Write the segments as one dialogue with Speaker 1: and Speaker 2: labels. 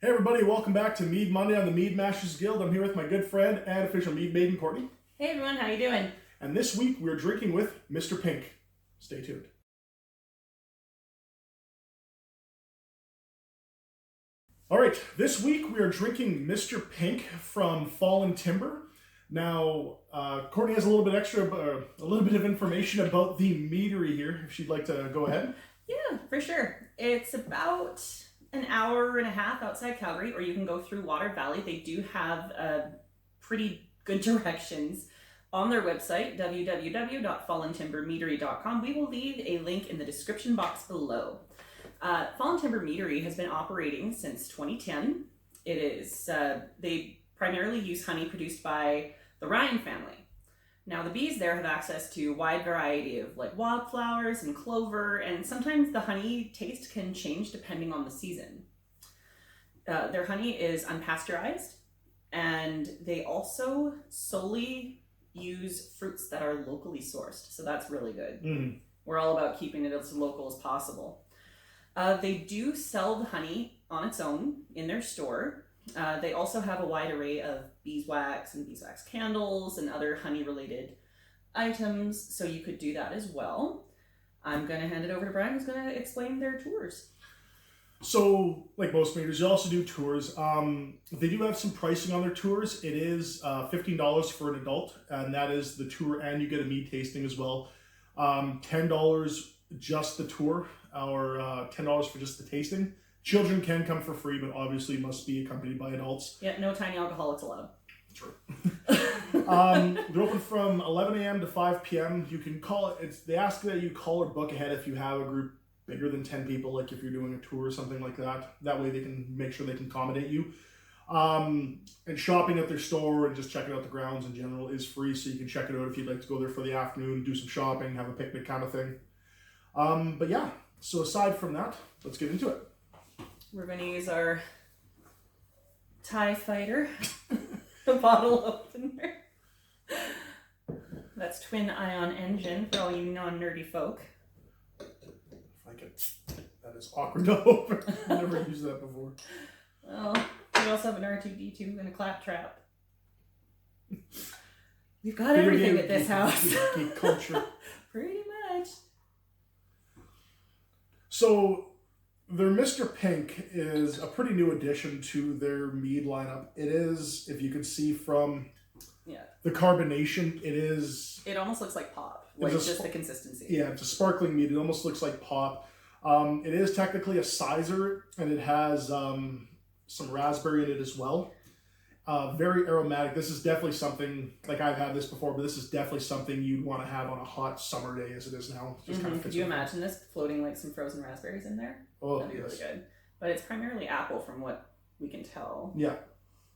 Speaker 1: Hey everybody, welcome back to Mead Monday on the Mead Masters Guild. I'm here with my good friend and official Mead maiden, Courtney.
Speaker 2: Hey everyone, how you doing?
Speaker 1: And this week we're drinking with Mr. Pink. Stay tuned. Alright, this week we are drinking Mr. Pink from Fallen Timber. Now, Courtney has a little bit of information about the meadery here, if she'd like to go ahead.
Speaker 2: Yeah, for sure. It's about an hour and a half outside Calgary, or you can go through Water Valley. They do have pretty good directions on their website, www.fallentimbermeadery.com. We will leave a link in the description box below. Fallen Timber Meadery has been operating since 2010. It is, they primarily use honey produced by the Ryan family. Now the bees there have access to a wide variety of like wildflowers and clover, and sometimes the honey taste can change depending on the season. Their honey is unpasteurized, and they also solely use fruits that are locally sourced, so that's really good. We're all about keeping it as local as possible. They do sell the honey on its own in their store. They also have a wide array of beeswax and beeswax candles and other honey related items, so you could do that as well. I'm going to hand it over to Brian, who's going to explain their tours.
Speaker 1: So, like most meaders, you also do tours. They do have some pricing on their tours. It is $15 for an adult, and that is the tour, and you get a mead tasting as well. $10 just the tour, or $10 for just the tasting. Children can come for free, but obviously must be accompanied by adults.
Speaker 2: Yeah, no tiny alcoholics allowed.
Speaker 1: True. They're open from 11 a.m. to 5 p.m. You can call it. They ask that you call or book ahead if you have a group bigger than 10 people, like if you're doing a tour or something like that. That way they can make sure they can accommodate you. And shopping at their store and just checking out the grounds in general is free, so you can check it out if you'd like to go there for the afternoon, do some shopping, have a picnic kind of thing. But yeah, so aside from that, let's get into it.
Speaker 2: We're going to use our TIE Fighter bottle opener. That's twin ion engine for all you non-nerdy folk.
Speaker 1: That is awkward to open. I've never used that before.
Speaker 2: Well, we also have an R2-D2 and a claptrap. We've got everything at this house.
Speaker 1: Geek culture.
Speaker 2: Pretty much.
Speaker 1: So, their Mr. Pink is a pretty new addition to their mead lineup. It is, if you can see from the carbonation, it
Speaker 2: almost looks like pop, like just the consistency.
Speaker 1: Yeah, it's a sparkling mead. It almost looks like pop. It is technically a Cyser, and it has some raspberry in it as well. Very aromatic. This is definitely something, like I've had this before, but this is definitely something you'd want to have on a hot summer day as it is now. Just kind of
Speaker 2: Could you imagine this floating like some frozen raspberries in there?
Speaker 1: Oh,
Speaker 2: that'd be really good. But it's primarily apple from what we can tell.
Speaker 1: Yeah.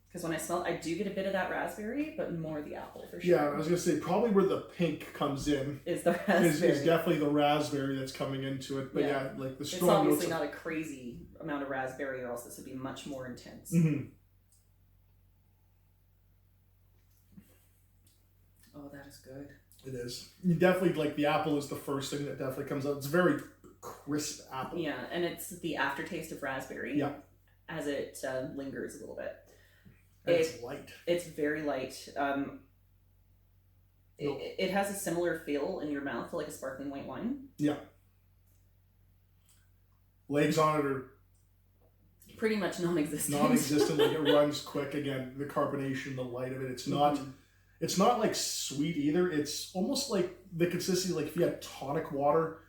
Speaker 2: Because when I smell it, I do get a bit of that raspberry, but more the apple for sure.
Speaker 1: Yeah, I was going to say, probably where the pink comes in
Speaker 2: is the raspberry.
Speaker 1: Is definitely the raspberry that's coming into it. But yeah like the strong
Speaker 2: it's obviously not a crazy amount of raspberry, or else this would be much more intense. Oh, that is good.
Speaker 1: It is. You definitely, like, the apple is the first thing that definitely comes out. It's very crisp apple.
Speaker 2: Yeah, and it's the aftertaste of raspberry.
Speaker 1: Yeah.
Speaker 2: As it lingers a little bit.
Speaker 1: It's light.
Speaker 2: It's very light. It has a similar feel in your mouth to like a sparkling white wine.
Speaker 1: Yeah. Legs on it are
Speaker 2: pretty much non-existent.
Speaker 1: Non-existent. Like, it runs quick. Again, the carbonation, the light of it. It's not. It's not like sweet either. It's almost like the consistency, like if you had tonic water,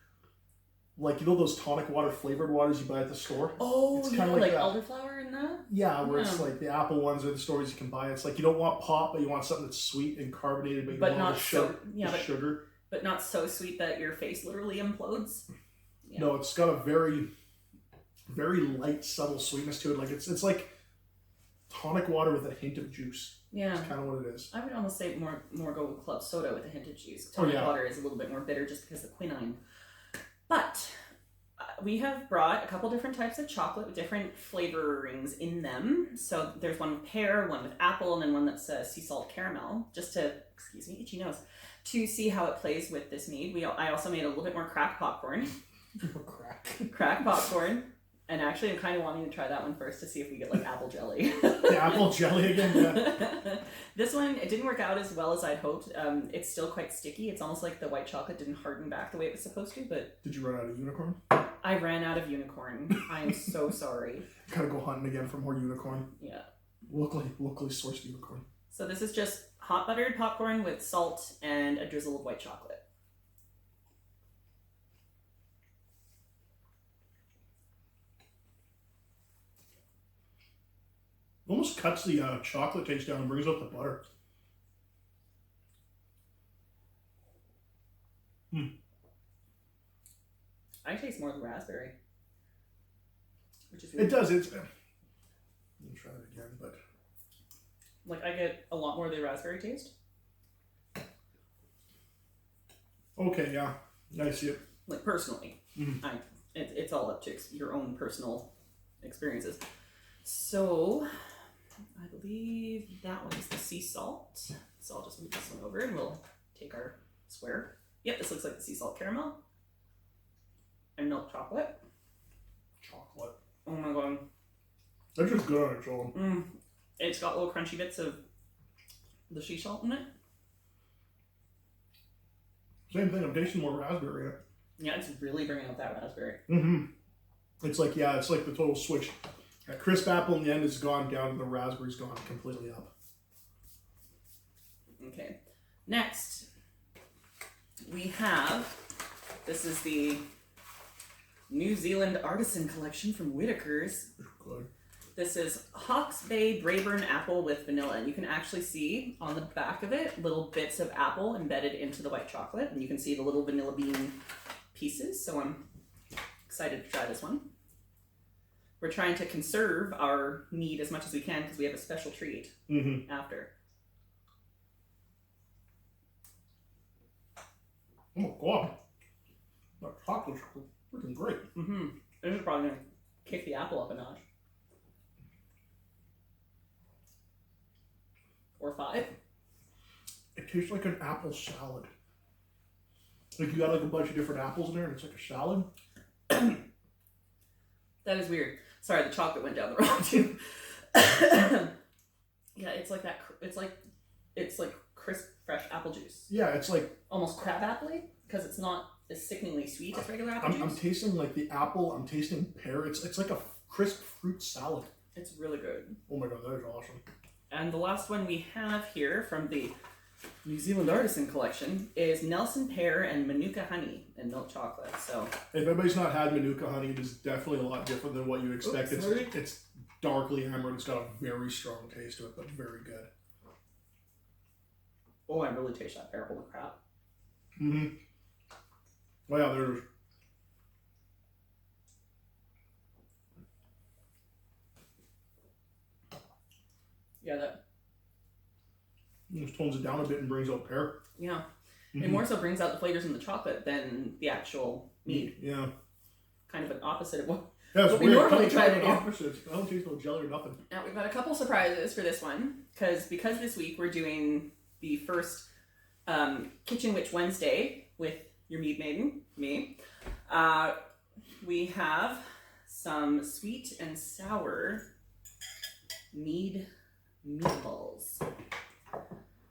Speaker 1: like, you know those tonic water flavored waters you buy at the store?
Speaker 2: Oh,
Speaker 1: it's
Speaker 2: kind of like elderflower and that?
Speaker 1: Yeah, where it's like the apple ones are the stores you can buy. It's like you don't want pop, but you want something that's sweet and carbonated, but you want
Speaker 2: not
Speaker 1: sugar.
Speaker 2: But not so sweet that your face literally implodes.
Speaker 1: Yeah. No, it's got a very, very light, subtle sweetness to it. Like it's like tonic water with a hint of juice.
Speaker 2: Yeah.
Speaker 1: That's kind of what it is.
Speaker 2: I would almost say more go with club soda with a hint of juice. Tonic water is a little bit more bitter just because of the quinine. But we have brought a couple different types of chocolate with different flavorings in them. So there's one with pear, one with apple, and then one that's sea salt caramel. Just to, excuse me, itchy nose, to see how it plays with this mead. I also made a little bit more crack popcorn.
Speaker 1: Crack.
Speaker 2: Crack popcorn. And actually, I'm kind of wanting to try that one first to see if we get like apple jelly.
Speaker 1: The apple jelly again, yeah.
Speaker 2: This one, it didn't work out as well as I'd hoped. It's still quite sticky. It's almost like the white chocolate didn't harden back the way it was supposed to, but...
Speaker 1: Did you run out of unicorn?
Speaker 2: I ran out of unicorn. I am so sorry.
Speaker 1: Gotta go hunting again for more unicorn.
Speaker 2: Yeah.
Speaker 1: Locally sourced unicorn.
Speaker 2: So this is just hot buttered popcorn with salt and a drizzle of white chocolate.
Speaker 1: Almost cuts the chocolate taste down and brings out the butter.
Speaker 2: I taste more of the raspberry, which is weird.
Speaker 1: It does. It's. Let me try it again, but
Speaker 2: like I get a lot more of the raspberry taste.
Speaker 1: Okay, yeah, I see it.
Speaker 2: Like personally, it's all up to your own personal experiences. So, I believe that one is the sea salt. So I'll just move this one over and we'll take our square. Yep, this looks like the sea salt caramel. And milk chocolate.
Speaker 1: Chocolate.
Speaker 2: Oh my god.
Speaker 1: That's just good on its own.
Speaker 2: It's got little crunchy bits of the sea salt in it.
Speaker 1: Same thing, I'm tasting more raspberry in it.
Speaker 2: Yeah, it's really bringing out that raspberry.
Speaker 1: It's like, yeah, it's like the total switch. That crisp apple in the end is gone down and the raspberry's gone completely up.
Speaker 2: Okay. Next, we have, this is the New Zealand Artisan Collection from Whittaker's.
Speaker 1: Good.
Speaker 2: This is Hawke's Bay Braeburn apple with vanilla. And you can actually see on the back of it little bits of apple embedded into the white chocolate. And you can see the little vanilla bean pieces. So I'm excited to try this one. We're trying to conserve our mead as much as we can because we have a special treat after.
Speaker 1: Oh my god. That chocolate's freaking great.
Speaker 2: This is probably going to kick the apple up a notch. Or 5.
Speaker 1: It tastes like an apple salad. Like you got like a bunch of different apples in there and it's like a salad.
Speaker 2: That is weird. Sorry, the chocolate went down the wrong tube. Yeah, it's like that. It's like crisp, fresh apple juice.
Speaker 1: Yeah, it's like
Speaker 2: almost crab apple-y because it's not as sickeningly sweet as regular apple juice.
Speaker 1: I'm tasting like the apple. I'm tasting pear. It's like a crisp fruit salad.
Speaker 2: It's really good.
Speaker 1: Oh my god, that is awesome.
Speaker 2: And the last one we have here from the New Zealand Artisan Collection is Nelson pear and Manuka honey and milk chocolate. So
Speaker 1: if anybody's not had Manuka honey, it is definitely a lot different than what you expect. It's darkly amber and it's got a very strong taste to it, but very good.
Speaker 2: Oh, I really taste that pear. Holy crap.
Speaker 1: Well, yeah, there's...
Speaker 2: Yeah, that...
Speaker 1: Just tones it down a bit and brings out pear.
Speaker 2: Yeah. It more so brings out the flavors in the chocolate than the actual mead.
Speaker 1: Yeah.
Speaker 2: Kind of an opposite of what,
Speaker 1: yeah,
Speaker 2: we normally try to do.
Speaker 1: Opposite. I don't taste no jelly or nothing.
Speaker 2: Now, we've got a couple surprises for this one. Because this week we're doing the first Kitchen Witch Wednesday with your mead maiden, me. We have some sweet and sour mead meatballs.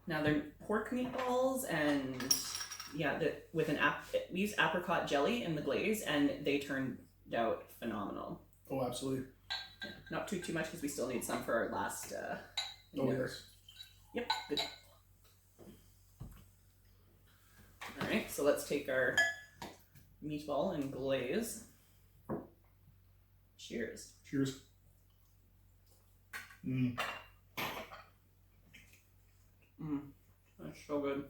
Speaker 2: Now they're pork meatballs, and yeah, we use apricot jelly in the glaze, and they turned out phenomenal.
Speaker 1: Oh, absolutely.
Speaker 2: Yeah, not too much because we still need some for our last.
Speaker 1: Oh yes.
Speaker 2: Yep. Good. All right, so let's take our meatball and glaze. Cheers.
Speaker 1: Cheers.
Speaker 2: That's so good.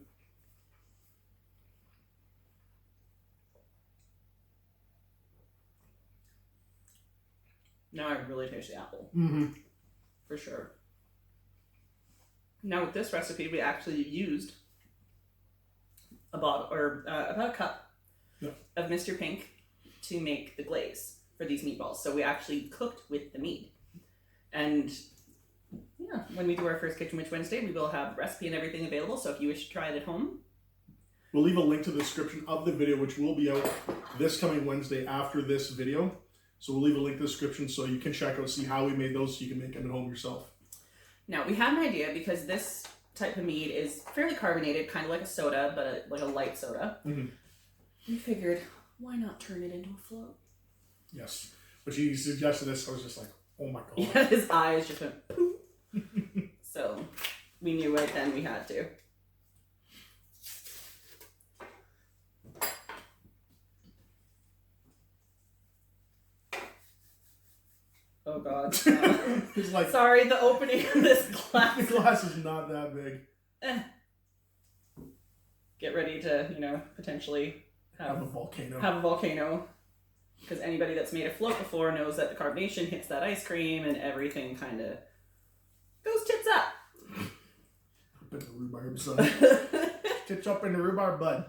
Speaker 2: Now I really taste the apple. For sure. Now with this recipe, we actually used a bottle or about a cup of Mr. Pink to make the glaze for these meatballs. So we actually cooked with the mead. And yeah, when we do our first Kitchen Witch Wednesday, we will have the recipe and everything available. So if you wish to try it at home,
Speaker 1: we'll leave a link to the description of the video, which will be out this coming Wednesday after this video. So we'll leave a link in the description so you can check out, see how we made those, so you can make them at home yourself.
Speaker 2: Now, we had an idea because this type of mead is fairly carbonated, kind of like a soda, but like a light soda.
Speaker 1: Mm-hmm.
Speaker 2: We figured, why not turn it into a float?
Speaker 1: Yes. But you suggested this, I was just like, oh my god.
Speaker 2: Yeah, his eyes just went poof. So we knew right then we had to. Oh god.
Speaker 1: It's like,
Speaker 2: sorry, the opening of this glass.
Speaker 1: the glass is not that big.
Speaker 2: Get ready to, you know, potentially
Speaker 1: Have a volcano.
Speaker 2: Have a volcano. Because anybody that's made a float before knows that the carbonation hits that ice cream and everything kind of goes tits up.
Speaker 1: Up in the rhubarb, son. Tits up in the rhubarb, bud.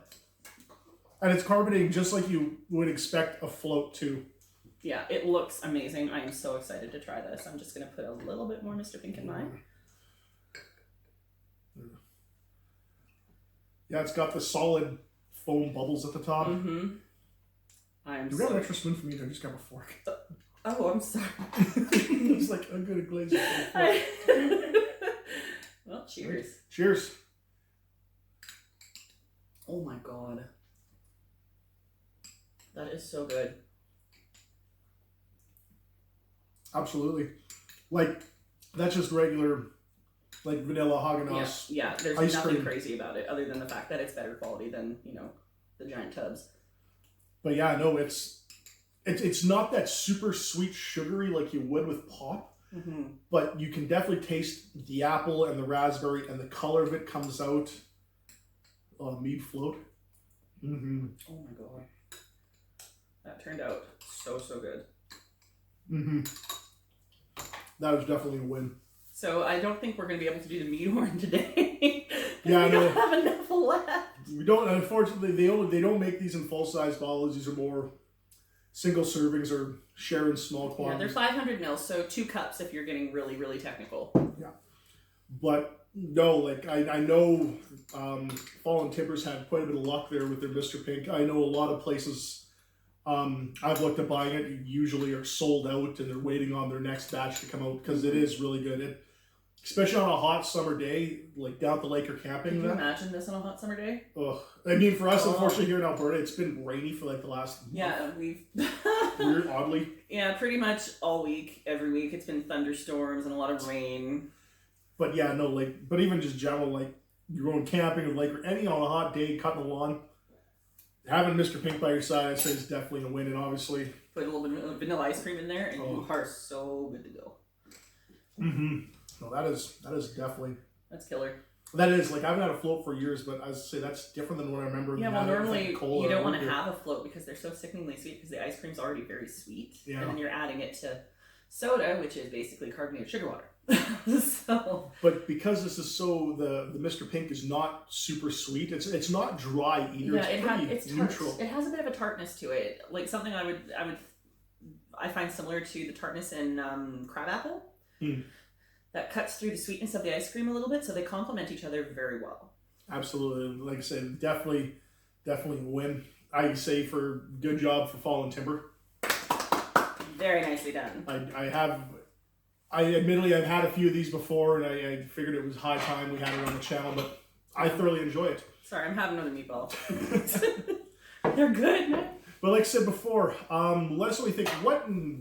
Speaker 1: And it's carbonating just like you would expect a float to.
Speaker 2: Yeah, it looks amazing. I am so excited to try this. I'm just going to put a little bit more Mr. Pink in mine.
Speaker 1: Yeah, it's got the solid foam bubbles at the top.
Speaker 2: Mm-hmm.
Speaker 1: Do we have an extra spoon for me? I just got a fork.
Speaker 2: Oh, I'm sorry.
Speaker 1: It's like I'm good at glazing.
Speaker 2: Well, cheers.
Speaker 1: Cheers.
Speaker 2: Oh my god. That is so good.
Speaker 1: Absolutely. Like, that's just regular, like, vanilla Haagen-Dazs.
Speaker 2: Yeah, there's
Speaker 1: ice
Speaker 2: nothing
Speaker 1: cream.
Speaker 2: crazy about it other than the fact that it's better quality than, you know, the giant tubs.
Speaker 1: But yeah, no, it's not that super sweet sugary like you would with pop, but you can definitely taste the apple and the raspberry, and the color of it comes out on a mead float. Mm-hmm.
Speaker 2: Oh my god. That turned out so good.
Speaker 1: Mm-hmm. That was definitely a win.
Speaker 2: So I don't think we're going to be able to do the mead horn today.
Speaker 1: Yeah, I
Speaker 2: we
Speaker 1: know.
Speaker 2: don't have enough left.
Speaker 1: We don't, unfortunately, they don't make these in full-size bottles. These are more single servings or share in small quantities.
Speaker 2: Yeah, they're 500 mils, so 2 cups if you're getting really, really technical.
Speaker 1: Yeah. But no, like I know Fallen Timber's had quite a bit of luck there with their Mr. Pink. I know a lot of places I've looked at buying it, usually are sold out and they're waiting on their next batch to come out because it is really good. Especially on a hot summer day, like down at the lake or camping.
Speaker 2: Can you imagine this on a hot summer day?
Speaker 1: Ugh. I mean, for us, unfortunately, here in Alberta, it's been rainy for like the last month.
Speaker 2: Yeah, we've...
Speaker 1: Weird, oddly.
Speaker 2: Yeah, pretty much all week, every week, it's been thunderstorms and a lot of rain.
Speaker 1: But yeah, no, like, but even just general, like, you're going camping or like, or any on a hot day, cutting the lawn, having Mr. Pink by your side, I'd say is definitely a win, and obviously...
Speaker 2: Put a little bit of vanilla ice cream in there, and you are so good to go.
Speaker 1: Mm-hmm. No, that is definitely...
Speaker 2: That's killer.
Speaker 1: That is, like, I haven't had a float for years, but I say that's different than what I remember.
Speaker 2: Yeah, well, normally you don't want to have a float because they're so sickeningly sweet because the ice cream's already very sweet.
Speaker 1: Yeah.
Speaker 2: And then you're adding it to soda, which is basically carbonated sugar water. So...
Speaker 1: But because this is so, the Mr. Pink is not super sweet, it's not dry either.
Speaker 2: Yeah,
Speaker 1: it's
Speaker 2: neutral.
Speaker 1: neutral.
Speaker 2: It has a bit of a tartness to it. Like something I find similar to the tartness in crabapple. That cuts through the sweetness of the ice cream a little bit, so they complement each other very well.
Speaker 1: Absolutely. Like I said, definitely win. I say for good job for Fallen Timber.
Speaker 2: Very nicely done.
Speaker 1: Admittedly, I've had a few of these before, and I figured it was high time we had it on the channel, but I thoroughly enjoy it.
Speaker 2: Sorry, I'm having another meatball. They're good, man.
Speaker 1: But like I said before, let us know what you think.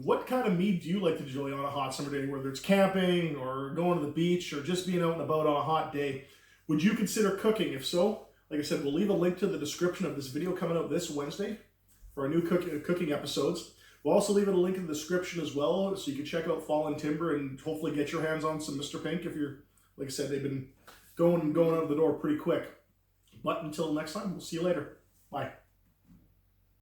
Speaker 1: What kind of mead do you like to enjoy on a hot summer day, whether it's camping or going to the beach or just being out and about on a hot day? Would you consider cooking? If so, like I said, we'll leave a link to the description of this video coming out this Wednesday for our new cooking episodes. We'll also leave a link in the description as well, so you can check out Fallen Timber and hopefully get your hands on some Mr. Pink if you're, like I said, they've been going out of the door pretty quick. But until next time, we'll see you later. Bye.